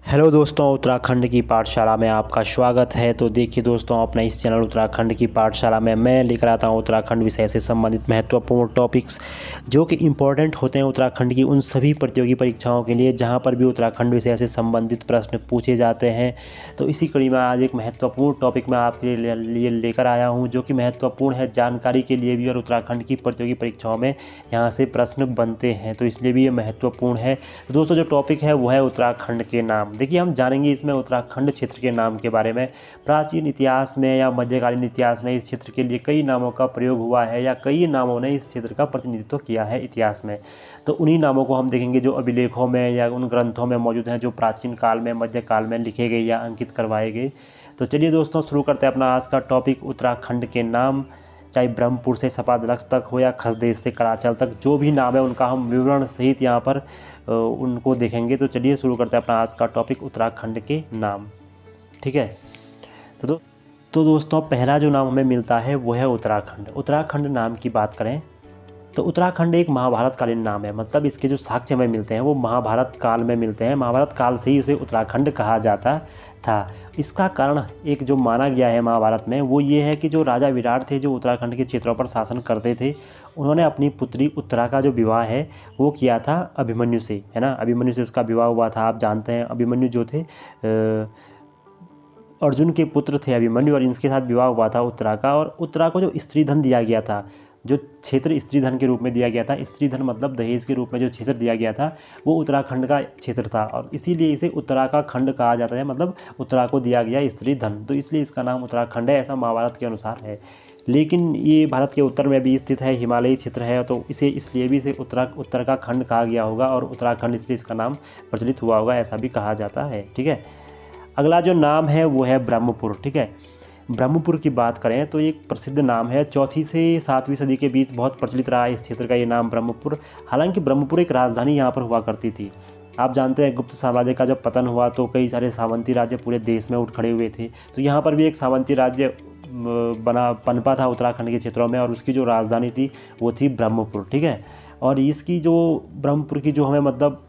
Hello दोस्तों, उत्तराखंड की पाठशाला में आपका स्वागत है। तो देखिए दोस्तों, अपना इस चैनल उत्तराखंड की पाठशाला में मैं लेकर आता हूँ उत्तराखंड विषय से संबंधित महत्वपूर्ण टॉपिक्स जो कि इम्पोर्टेंट होते हैं उत्तराखंड की उन सभी प्रतियोगी परीक्षाओं के लिए जहाँ पर भी उत्तराखंड विषय से संबंधित प्रश्न पूछे जाते हैं। तो इसी कड़ी में आज एक महत्वपूर्ण टॉपिक मैं आपके लिए लेकर आया हूँ जो कि महत्वपूर्ण है जानकारी के लिए भी और उत्तराखंड की प्रतियोगी परीक्षाओं में यहाँ से प्रश्न बनते हैं, तो इसलिए भी ये महत्वपूर्ण है। तो दोस्तों, जो टॉपिक है वो है उत्तराखंड के नाम। देखिए, हम जानेंगे इसमें उत्तराखंड क्षेत्र के नाम के बारे में। प्राचीन इतिहास में या मध्यकालीन इतिहास में इस क्षेत्र के लिए कई नामों का प्रयोग हुआ है या कई नामों ने इस क्षेत्र का प्रतिनिधित्व किया है इतिहास में। तो उन्हीं नामों को हम देखेंगे जो अभिलेखों में या उन ग्रंथों में मौजूद हैं जो प्राचीन काल में मध्यकाल में लिखे गए या अंकित करवाए गए। तो चलिए दोस्तों, शुरू करते हैं अपना आज का टॉपिक उत्तराखंड के नाम। चाहे ब्रह्मपुर से सपादलक्स तक हो या खसदेश से कराचल तक, जो भी नाम है उनका हम विवरण सहित यहाँ पर उनको देखेंगे। तो चलिए शुरू करते हैं अपना आज का टॉपिक उत्तराखंड के नाम। ठीक है, तो दोस्तों, पहला जो नाम हमें मिलता है वो है उत्तराखंड। उत्तराखंड नाम की बात करें तो उत्तराखंड एक महाभारत कालीन नाम है। मतलब इसके जो साक्ष्य हमें मिलते हैं वो महाभारत काल में मिलते हैं। महाभारत काल से ही उसे उत्तराखंड कहा जाता था। इसका कारण एक जो माना गया है महाभारत में वो ये है कि जो राजा विराट थे जो उत्तराखंड के क्षेत्रों पर शासन करते थे, उन्होंने अपनी पुत्री उत्तरा का जो विवाह है वो किया था अभिमन्यु से, है ना। अभिमन्यु से उसका विवाह हुआ था। आप जानते हैं अभिमन्यु जो थे अर्जुन के पुत्र थे अभिमन्यु, और इनके साथ विवाह हुआ था उत्तरा का। और उत्तरा को जो स्त्री धन दिया गया था, जो क्षेत्र स्त्री धन के रूप में दिया गया था, स्त्री धन मतलब दहेज के रूप में जो क्षेत्र दिया गया था वो उत्तराखंड का क्षेत्र था, और इसीलिए इसे उत्तरा का खंड कहा जाता है। मतलब उत्तरा को दिया गया स्त्री धन, तो इसलिए इसका नाम उत्तराखंड है, ऐसा महाभारत के अनुसार है। लेकिन ये भारत के उत्तर में भी स्थित है, हिमालयी क्षेत्र है, तो इसे इसलिए भी इसे उत्तर का खंड कहा गया होगा और उत्तराखंड इसलिए इसका नाम प्रचलित हुआ होगा, ऐसा भी कहा जाता है। ठीक है, अगला जो नाम है वो है ब्रह्मपुर। ठीक है, ब्रह्मपुर की बात करें तो एक प्रसिद्ध नाम है। 4वीं से 7वीं सदी के बीच बहुत प्रचलित रहा है इस क्षेत्र का ये नाम ब्रह्मपुर। हालांकि ब्रह्मपुर एक राजधानी यहाँ पर हुआ करती थी। आप जानते हैं गुप्त साम्राज्य का जब पतन हुआ तो कई सारे सामंती राज्य पूरे देश में उठ खड़े हुए थे, तो यहाँ पर भी एक सामंती राज्य पनपा था उत्तराखंड के क्षेत्रों में, और उसकी जो राजधानी थी वो थी ब्रह्मपुर। ठीक है, और इसकी जो ब्रह्मपुर की जो हमें मतलब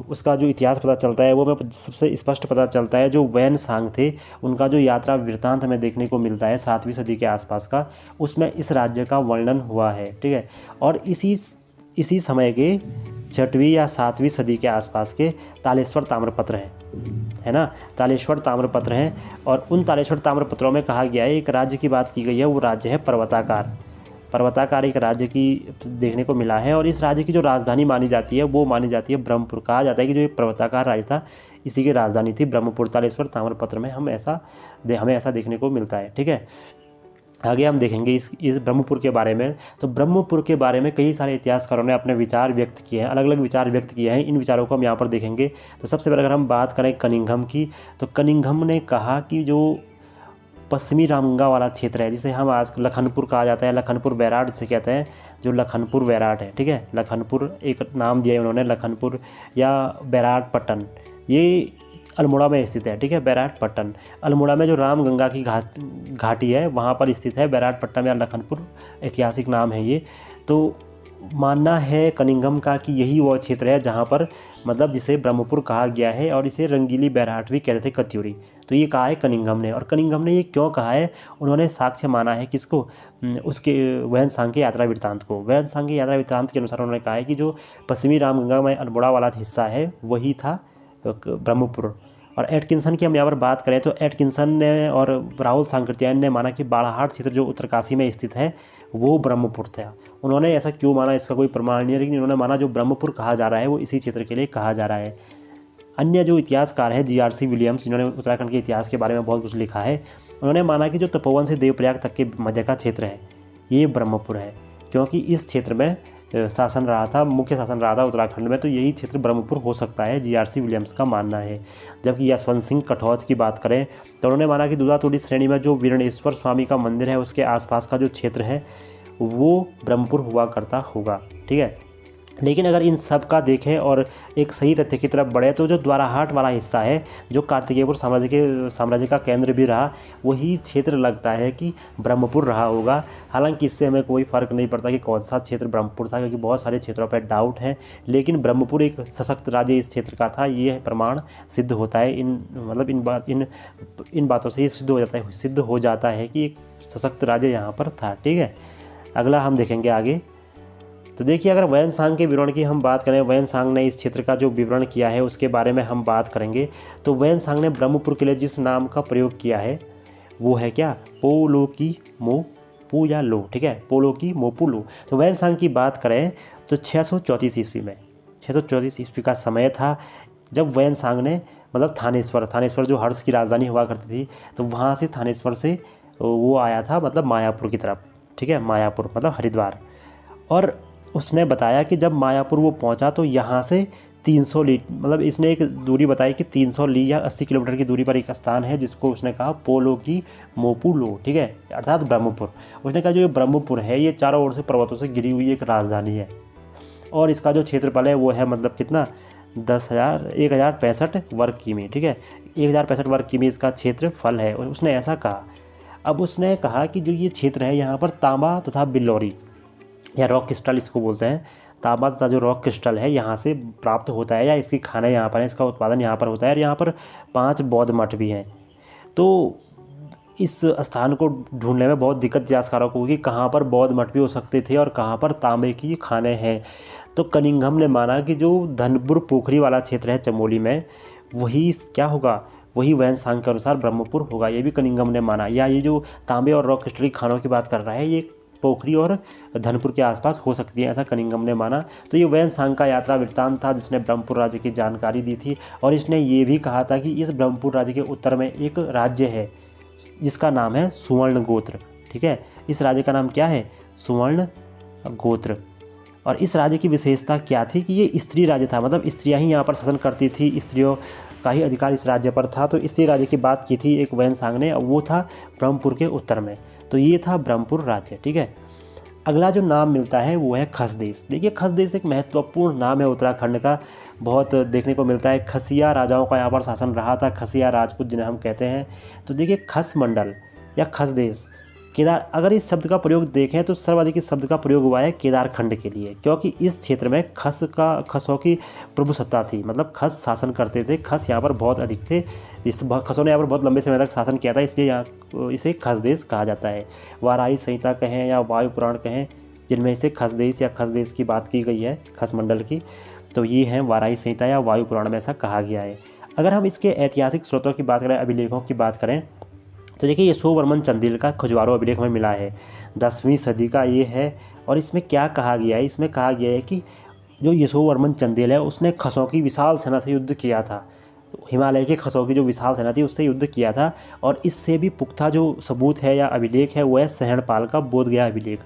उसका जो इतिहास पता चलता है वो हमें सबसे स्पष्ट पता चलता है। जो वैनसांग थे उनका जो यात्रा वृत्तांत हमें देखने को मिलता है 7वीं सदी के आसपास का, उसमें इस राज्य का वर्णन हुआ है। ठीक है, और इसी समय के 6वीं या 7वीं सदी के आसपास के तालेश्वर ताम्रपत्र हैं, है ना। तालेश्वर ताम्रपत्र हैं, और उन तालेश्वर ताम्रपत्रों में कहा गया है एक राज्य की बात की गई है, वो राज्य है पर्वताकार एक राज्य की देखने को मिला है। और इस राज्य की जो राजधानी मानी जाती है वो मानी जाती है ब्रह्मपुर। कहा जाता है कि जो ये पर्वताकार राज्य था इसी की राजधानी थी ब्रह्मपुर। तालेश्वर ताम्रपत्र में हमें ऐसा देखने को मिलता है। ठीक है, आगे हम देखेंगे इस ब्रह्मपुर के बारे में। तो ब्रह्मपुर के बारे में कई सारे इतिहासकारों ने अपने विचार व्यक्त किए हैं, अलग अलग विचार व्यक्त किए हैं। इन विचारों को हम यहाँ पर देखेंगे। तो सबसे पहले अगर हम बात करें कनिंघम की, तो कनिंघम ने कहा कि जो पश्चिमी रामगंगा वाला क्षेत्र है जिसे हम आज लखनपुर कहा जाता है, लखनपुर बैराट जिसे कहते हैं, जो लखनपुर बैराट है। ठीक है, लखनपुर एक नाम दिया है उन्होंने, लखनपुर या बैराट पट्टन, ये अल्मोड़ा में स्थित है। ठीक है, बैराट पट्टन अल्मोड़ा में जो रामगंगा की घाटी है वहाँ पर स्थित है। बैराट पट्टन या लखनपुर ऐतिहासिक नाम है ये। तो मानना है कनिंघम का कि यही वो क्षेत्र है जहाँ पर मतलब जिसे ब्रह्मपुर कहा गया है, और इसे रंगीली बैराट भी कहते थे, कत्यूरी। तो ये कहा है कनिंघम ने। और कनिंघम ने ये क्यों कहा है, उन्होंने साक्ष्य माना है किसको, उसके वैनसांग के यात्रा वृत्तांत को। वैनसांग के यात्रा वृत्तांत के अनुसार उन्होंने कहा है कि जो पश्चिमी रामगंगा में अल्मोड़ा वाला हिस्सा है वही था ब्रह्मपुर। और एटकिंसन की हम यहाँ पर बात करें तो एटकिंसन ने और राहुल सांकृत्यायन ने माना कि बालाहाट क्षेत्र जो उत्तरकाशी में स्थित है वो ब्रह्मपुर था। उन्होंने ऐसा क्यों माना इसका कोई प्रमाण नहीं है, लेकिन उन्होंने माना जो ब्रह्मपुर कहा जा रहा है वो इसी क्षेत्र के लिए कहा जा रहा है। अन्य जो इतिहासकार है GRC विलियम्स, जिन्होंने उत्तराखंड के इतिहास के बारे में बहुत कुछ लिखा है, उन्होंने माना कि जो तपोवन से देवप्रयाग तक के मध्य का क्षेत्र है ये ब्रह्मपुर है, क्योंकि इस क्षेत्र में शासन रहा था, मुख्य शासन रहा था उत्तराखंड में, तो यही क्षेत्र ब्रह्मपुर हो सकता है, GRC विलियम्स का मानना है। जबकि यशवंत सिंह कठौज की बात करें तो उन्होंने माना कि दूधातोड़ी श्रेणी में जो वीरणेश्वर स्वामी का मंदिर है उसके आसपास का जो क्षेत्र है वो ब्रह्मपुर हुआ करता होगा। ठीक है, लेकिन अगर इन सब का देखें और एक सही तथ्य की तरफ बढ़े तो जो द्वाराहाट वाला हिस्सा है, जो कार्तिकेयपुर साम्राज्य का केंद्र भी रहा, वही क्षेत्र लगता है कि ब्रह्मपुर रहा होगा। हालांकि इससे हमें कोई फ़र्क नहीं पड़ता कि कौन सा क्षेत्र ब्रह्मपुर था, क्योंकि बहुत सारे क्षेत्रों पर डाउट है, लेकिन ब्रह्मपुर एक सशक्त राज्य इस क्षेत्र का था, ये प्रमाण सिद्ध होता है। इन बातों से ये सिद्ध हो जाता है कि एक सशक्त राज्य यहाँ पर था। ठीक है, अगला हम देखेंगे आगे। तो देखिए, अगर वैनसांग के विवरण की हम बात करें, वैनसांग ने इस क्षेत्र का जो विवरण किया है उसके बारे में हम बात करेंगे। तो वैनसांग ने ब्रह्मपुर के लिए जिस नाम का प्रयोग किया है वो है क्या, पोलो की मोपू या लो। ठीक है, पोलो की मोपू लो। तो वैनसांग की बात करें तो 634 ईस्वी में, 634 ईस्वी का समय था जब वैनसांग ने मतलब थानेश्वर जो हर्ष की राजधानी हुआ करती थी, तो वहाँ से थानेश्वर से वो आया था मतलब मायापुर की तरफ। ठीक है, मायापुर मतलब हरिद्वार। और उसने बताया कि जब मायापुर वो पहुंचा तो यहाँ से 300 ली, मतलब इसने एक दूरी बताई कि 300 ली या 80 किलोमीटर की दूरी पर एक स्थान है जिसको उसने कहा पोलो की मोपू लो। ठीक है, अर्थात ब्रह्मपुर। उसने कहा जो ये ब्रह्मपुर है ये चारों ओर से पर्वतों से घिरी हुई एक राजधानी है, और इसका जो क्षेत्रफल है वो है मतलब कितना 1065 वर्ग किमी। ठीक है, 1065 वर्ग किमी इसका क्षेत्रफल है, और उसने ऐसा कहा। अब उसने कहा कि जो ये क्षेत्र है यहाँ पर तांबा तथा बिल्लौरी या रॉक क्रिस्टल इसको बोलते हैं, तांबा तथा जो रॉक क्रिस्टल है यहाँ से प्राप्त होता है, या इसकी खाने यहाँ पर है, इसका उत्पादन यहाँ पर होता है। और यहाँ पर 5 बौद्ध मठ भी हैं। तो इस स्थान को ढूंढने में बहुत दिक्कत इतिहासकारों को हुई कि कहाँ पर बौद्ध मठ भी हो सकते थे और कहाँ पर तांबे की खाने हैं। तो कनिंघम ने माना कि जो धनपुर पोखरी वाला क्षेत्र है चमोली में, वही क्या होगा, वही वैनसांग के अनुसार ब्रह्मपुर होगा। ये भी कनिंघम ने माना। या ये जो तांबे और रॉक क्रिस्टल की खानों की बात कर रहा है, ये पोखरी और धनपुर के आसपास हो सकती है, ऐसा कनिंघम ने माना। तो ये वैनसांग का यात्रा वृत्तांत था जिसने ब्रह्मपुर राज्य की जानकारी दी थी, और इसने ये भी कहा था कि इस ब्रह्मपुर राज्य के उत्तर में एक राज्य है जिसका नाम है सुवर्ण गोत्र। ठीक है, इस राज्य का नाम क्या है, सुवर्ण गोत्र। और इस राज्य की विशेषता क्या थी कि ये स्त्री राज्य था, मतलब स्त्रियां ही यहाँ पर शासन करती थी, स्त्रियों का ही अधिकार इस राज्य पर था। तो स्त्री राज्य की बात की थी एक वैनसांग ने, वो था ब्रह्मपुर के उत्तर में। तो ये था ब्रह्मपुर राज्य। ठीक है, अगला जो नाम मिलता है वो है खसदेश। देखिए, खसदेश एक महत्वपूर्ण नाम है उत्तराखंड का, बहुत देखने को मिलता है। खसिया राजाओं का यहाँ पर शासन रहा था, खसिया राजपूत जिन्हें हम कहते हैं। तो देखिए, खस मंडल या खसदेश केदार, अगर इस शब्द का प्रयोग देखें तो सर्वाधिक इस शब्द का प्रयोग हुआ है केदारखंड के लिए, क्योंकि इस क्षेत्र में खसों की प्रभुसत्ता थी, मतलब खस शासन करते थे। खस यहाँ पर बहुत अधिक थे, इस खसों ने यहाँ पर बहुत लंबे समय तक शासन किया था, इसलिए यहाँ इसे खसदेश कहा जाता है। वाराही संहिता कहें या वायु पुराण कहें, जिनमें इसे खसदेश या खसदेश की बात की गई है, खस मंडल की, तो ये हैं वाराही संहिता या वायु पुराण में ऐसा कहा गया है। अगर हम इसके ऐतिहासिक स्रोतों की बात करें, अभिलेखों की बात करें, तो देखिए यशोवर्मन चंदेल का खुजवारो अभिलेख में मिला है, 10वीं सदी का ये है। और इसमें क्या कहा गया है, इसमें कहा गया है कि जो यशोवर्मन चंदेल है उसने खसों की विशाल सेना से युद्ध किया था, हिमालय के खसों की जो विशाल सेना थी उससे युद्ध किया था। और इससे भी पुख्ता जो सबूत है या अभिलेख है वो है सहणपाल का बोधगया अभिलेख।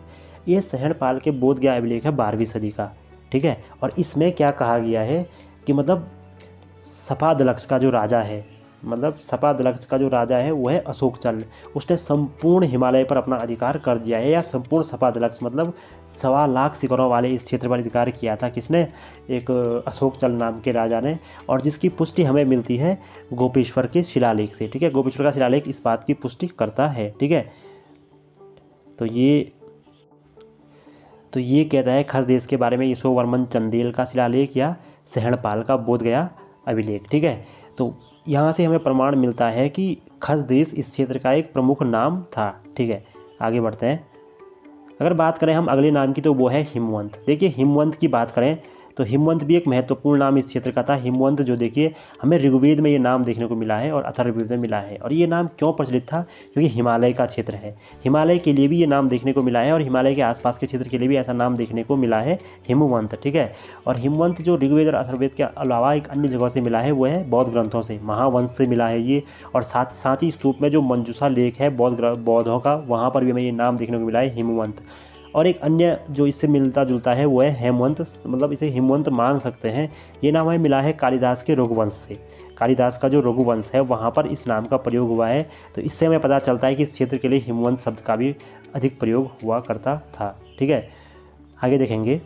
ये सहणपाल के बोधगया अभिलेख है 12वीं सदी का। ठीक है, और इसमें क्या कहा गया है कि मतलब सपादलक्ष का जो राजा है, मतलब सपादलक्ष का जो राजा है वो है अशोकचल, उसने संपूर्ण हिमालय पर अपना अधिकार कर दिया है। या संपूर्ण सपादलक्ष मतलब 1.25 लाख शिखरों वाले इस क्षेत्र पर अधिकार किया था, किसने, एक अशोकचल नाम के राजा ने। और जिसकी पुष्टि हमें मिलती है गोपेश्वर के शिलालेख से। ठीक है, गोपेश्वर का शिलालेख इस बात की पुष्टि करता है। ठीक है, तो ये कहता है खसदेश के बारे में यशोवर्मन चंदेल का शिलालेख या सहणपाल का बोधगया अभिलेख। ठीक है, तो यहाँ से हमें प्रमाण मिलता है कि खसदेश इस क्षेत्र का एक प्रमुख नाम था। ठीक है, आगे बढ़ते हैं। अगर बात करें हम अगले नाम की तो वो है हिमवंत। देखिए, हिमवंत की बात करें तो हिमवंत भी एक महत्वपूर्ण नाम इस क्षेत्र का था। हिमवंत जो देखिए हमें ऋग्वेद में ये नाम देखने को मिला है और अथर्ववेद में मिला है। और ये नाम क्यों प्रचलित था, क्योंकि हिमालय का क्षेत्र है, हिमालय के लिए भी ये नाम देखने को मिला है, और हिमालय के आसपास के क्षेत्र के लिए भी ऐसा नाम देखने को मिला है, हिमवंत। ठीक है, और हिमवंत जो ऋग्वेद और अथर्ववेद के अलावा एक अन्य जगह से मिला है वो है बौद्ध ग्रंथों से, महावंश से मिला है ये। और सांची स्तूप में जो मंजूषा लेख है बौद्धों का, वहाँ पर भी हमें ये नाम देखने को मिला है, हिमवंत। और एक अन्य जो इससे मिलता जुलता है वो है हेमवंत, मतलब इसे हिमवंत मान सकते हैं। ये नाम हमें मिला है कालिदास के रघुवंश से। कालिदास का जो रघुवंश है वहाँ पर इस नाम का प्रयोग हुआ है। तो इससे हमें पता चलता है कि इस क्षेत्र के लिए हिमवंत शब्द का भी अधिक प्रयोग हुआ करता था। ठीक है, आगे देखेंगे।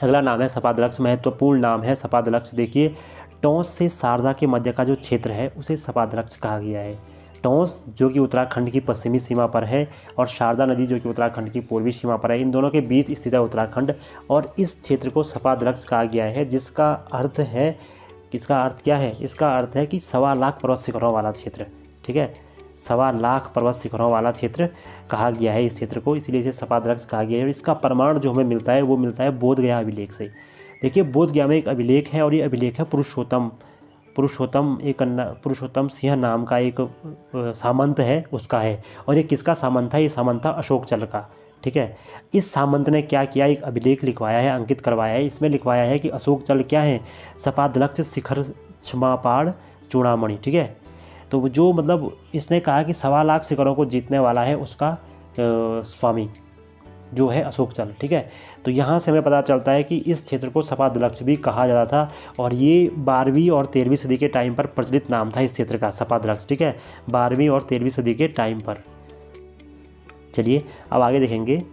अगला नाम है सपादलक्ष, महत्वपूर्ण नाम है सपादलक्ष। देखिए, टोंस से शारदा के मध्य का जो क्षेत्र है उसे सपादलक्ष कहा गया है। टोंस जो कि उत्तराखंड की पश्चिमी सीमा पर है और शारदा नदी जो कि उत्तराखंड की पूर्वी सीमा पर है, इन दोनों के बीच स्थित है उत्तराखंड, और इस क्षेत्र को सपादलक्ष कहा गया है, जिसका अर्थ है, इसका अर्थ क्या है, इसका अर्थ है कि 1.25 लाख पर्वत शिखरों वाला क्षेत्र। ठीक है, 1.25 लाख पर्वत शिखरों वाला क्षेत्र कहा गया है इस क्षेत्र को, इसलिए इसे सपादलक्ष कहा गया है। और इसका प्रमाण जो हमें मिलता है वो मिलता है बोधगया अभिलेख से। देखिए, बोधगया में एक अभिलेख है और ये अभिलेख है पुरुषोत्तम सिंह नाम का एक सामंत है, उसका है। और ये किसका सामंत था? ये सामंत था अशोक चल का। ठीक है, इस सामंत ने क्या किया, एक अभिलेख लिखवाया है, अंकित करवाया है। इसमें लिखवाया है कि अशोक चल क्या है, सपादलक्ष शिखर क्षमापाड़ चूड़ामणि। ठीक है, तो जो मतलब इसने कहा कि 1.25 लाख शिखरों को जीतने वाला है उसका स्वामी जो है अशोक चल। ठीक है, तो यहाँ से हमें पता चलता है कि इस क्षेत्र को सपादलक्ष भी कहा जाता था और ये 12वीं और 13वीं सदी के टाइम पर प्रचलित नाम था इस क्षेत्र का, सपादलक्ष। ठीक है, 12वीं और 13वीं सदी के टाइम पर। चलिए अब आगे देखेंगे,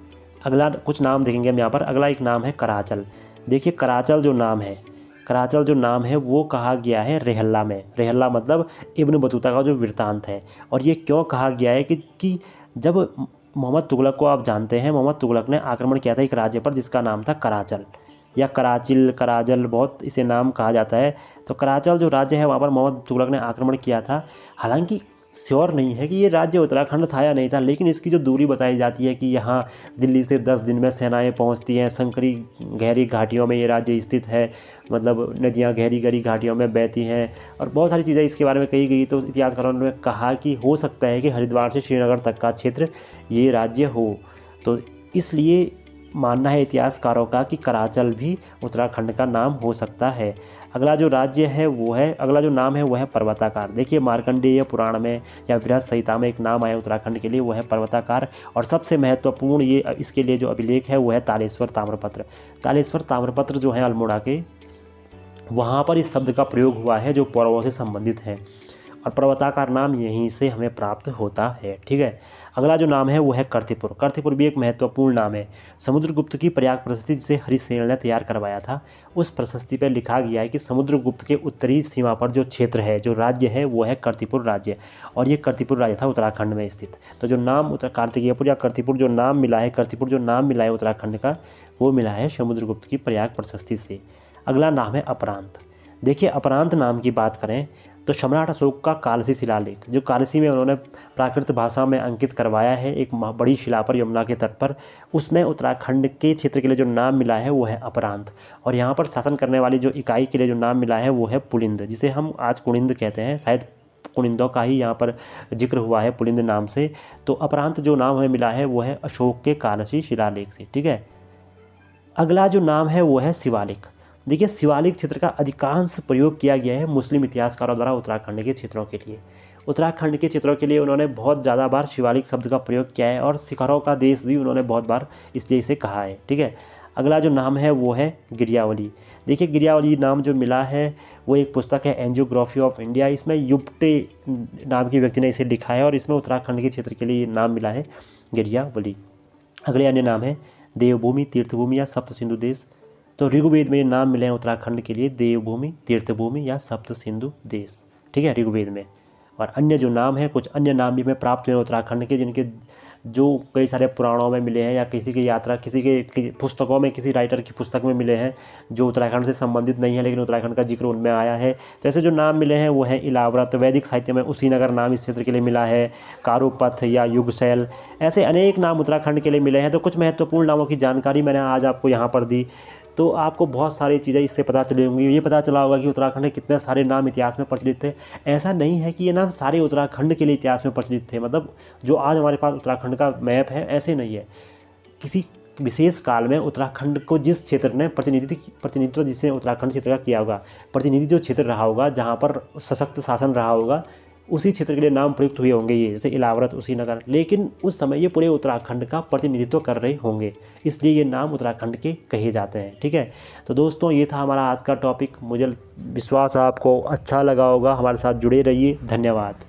अगला कुछ नाम देखेंगे हम यहाँ पर। अगला एक नाम है कराचल। देखिए, कराचल जो नाम है वो कहा गया है रेहल्ला में। रेहल्ला मतलब इब्न बतूता का जो वृत्तांत है। और ये क्यों कहा गया है कि जब मोहम्मद तुगलक को आप जानते हैं, मोहम्मद तुगलक ने आक्रमण किया था एक राज्य पर जिसका नाम था कराचल या कराचिल, कराजल, बहुत इसे नाम कहा जाता है। तो कराचल जो राज्य है वहाँ पर मोहम्मद तुगलक ने आक्रमण किया था। हालांकि श्योर नहीं है कि ये राज्य उत्तराखंड था या नहीं था, लेकिन इसकी जो दूरी बताई जाती है कि यहाँ दिल्ली से 10 दिन में सेनाएं पहुँचती हैं, संकरी गहरी घाटियों में ये राज्य स्थित है, मतलब नदियाँ गहरी गहरी घाटियों में बहती हैं और बहुत सारी चीज़ें इसके बारे में कही गई। तो इतिहासकारों ने कहा कि हो सकता है कि हरिद्वार से श्रीनगर तक का क्षेत्र ये राज्य हो। तो इसलिए मानना है इतिहासकारों का कि कराचल भी उत्तराखंड का नाम हो सकता है। अगला जो नाम है वो है पर्वताकार। देखिए, मार्कंडेय पुराण में या बृहद संहिता में एक नाम आया उत्तराखंड के लिए, वो है पर्वताकार। और सबसे महत्वपूर्ण ये इसके लिए जो अभिलेख है वो है तालेश्वर ताम्रपत्र। तालेश्वर ताम्रपत्र जो है अल्मोड़ा के, वहाँ पर इस शब्द का प्रयोग हुआ है जो पौरवों से संबंधित है और पर्वताकार नाम यहीं से हमें प्राप्त होता है। ठीक है, अगला जो नाम है वो है कर्तिपुर। कर्तिपुर भी एक महत्वपूर्ण नाम है। समुद्रगुप्त की प्रयाग प्रशस्ति जिसे हरिसेन ने तैयार करवाया था, उस प्रशस्ति पर लिखा गया है कि समुद्रगुप्त के उत्तरी सीमा पर जो क्षेत्र है, जो राज्य है, वो है कर्तिपुर राज्य। और ये कर्तिपुर राज्य था उत्तराखंड में स्थित। तो जो नाम कार्तिकेयपुर या कर्तिपुर जो नाम मिला है, कर्तिपुर जो नाम मिला है उत्तराखंड का, वो मिला है समुद्रगुप्त की प्रयाग प्रशस्ति से। अगला नाम है अपरांत। देखिए, अपरांत नाम की बात करें तो सम्राट अशोक का कालसी शिलालेख, जो कालसी में उन्होंने प्राकृत भाषा में अंकित करवाया है एक बड़ी शिला पर यमुना के तट पर, उसमें उत्तराखंड के क्षेत्र के लिए जो नाम मिला है वो है अपरांत। और यहाँ पर शासन करने वाली जो इकाई के लिए जो नाम मिला है वो है पुलिंद, जिसे हम आज कुनिंद कहते हैं। शायद कुनिंदों का ही यहाँ पर जिक्र हुआ है पुलिंद नाम से। तो अपरांत जो नाम हमें मिला है वो है अशोक के कालसी शिलालेख से। ठीक है, अगला जो नाम है वो है शिवालिक। देखिए, शिवालिक क्षेत्र का अधिकांश प्रयोग किया गया है मुस्लिम इतिहासकारों द्वारा उत्तराखंड के क्षेत्रों के लिए। उत्तराखंड के क्षेत्रों के लिए उन्होंने बहुत ज़्यादा बार शिवालिक शब्द का प्रयोग किया है और शिखरों का देश भी उन्होंने बहुत बार इसलिए इसे कहा है। ठीक है, अगला जो नाम है वो है गिरियावली। देखिए, गिरियावली नाम जो मिला है वो एक पुस्तक है एंजियोग्राफी ऑफ इंडिया। इसमें युप्टे नाम के व्यक्ति ने इसे लिखा है और इसमें उत्तराखंड के क्षेत्र के लिए नाम मिला है गिरियावली। अगले अन्य नाम है देवभूमि, तीर्थभूमि या सप्त सिंधु देश। तो ऋग्वेद में ये नाम मिले हैं उत्तराखंड के लिए, देवभूमि, तीर्थभूमि या सप्त सिंधु देश। ठीक है, ऋग्वेद में। और अन्य जो नाम है, कुछ अन्य नाम भी हमें प्राप्त हुए उत्तराखंड के, जिनके जो कई सारे पुराणों में मिले हैं या किसी की यात्रा, किसी के पुस्तकों में, किसी राइटर की पुस्तक में मिले हैं जो उत्तराखंड से संबंधित नहीं है, लेकिन उत्तराखंड का जिक्र उनमें आया है। तो ऐसे जो नाम मिले हैं वो है इलाव्रत। वैदिक साहित्य में उसीनगर नाम इस क्षेत्र के लिए मिला है, कारुपथ या युगशैल, ऐसे अनेक नाम उत्तराखंड के लिए मिले हैं। तो कुछ महत्वपूर्ण नामों की जानकारी मैंने आज आपको यहाँ पर दी, तो आपको बहुत सारी चीज़ें इससे पता चली होंगी। ये पता चला होगा कि उत्तराखंड के कितने सारे नाम इतिहास में प्रचलित थे। ऐसा नहीं है कि ये नाम सारे उत्तराखंड के लिए इतिहास में प्रचलित थे, मतलब जो आज हमारे पास उत्तराखंड का मैप है ऐसे नहीं है। किसी विशेष काल में उत्तराखंड को जिस क्षेत्र ने प्रतिनिधित्व जिसने उत्तराखंड क्षेत्र का किया होगा, प्रतिनिधि जो क्षेत्र रहा होगा, जहाँ पर सशक्त शासन रहा होगा, उसी क्षेत्र के लिए नाम प्रयुक्त हुए होंगे ये, जैसे इलाव्रत, उसीनगर। लेकिन उस समय ये पूरे उत्तराखंड का प्रतिनिधित्व कर रहे होंगे, इसलिए ये नाम उत्तराखंड के कहे जाते हैं। ठीक है, तो दोस्तों ये था हमारा आज का टॉपिक। मुझे विश्वास है आपको अच्छा लगा होगा। हमारे साथ जुड़े रहिए। धन्यवाद।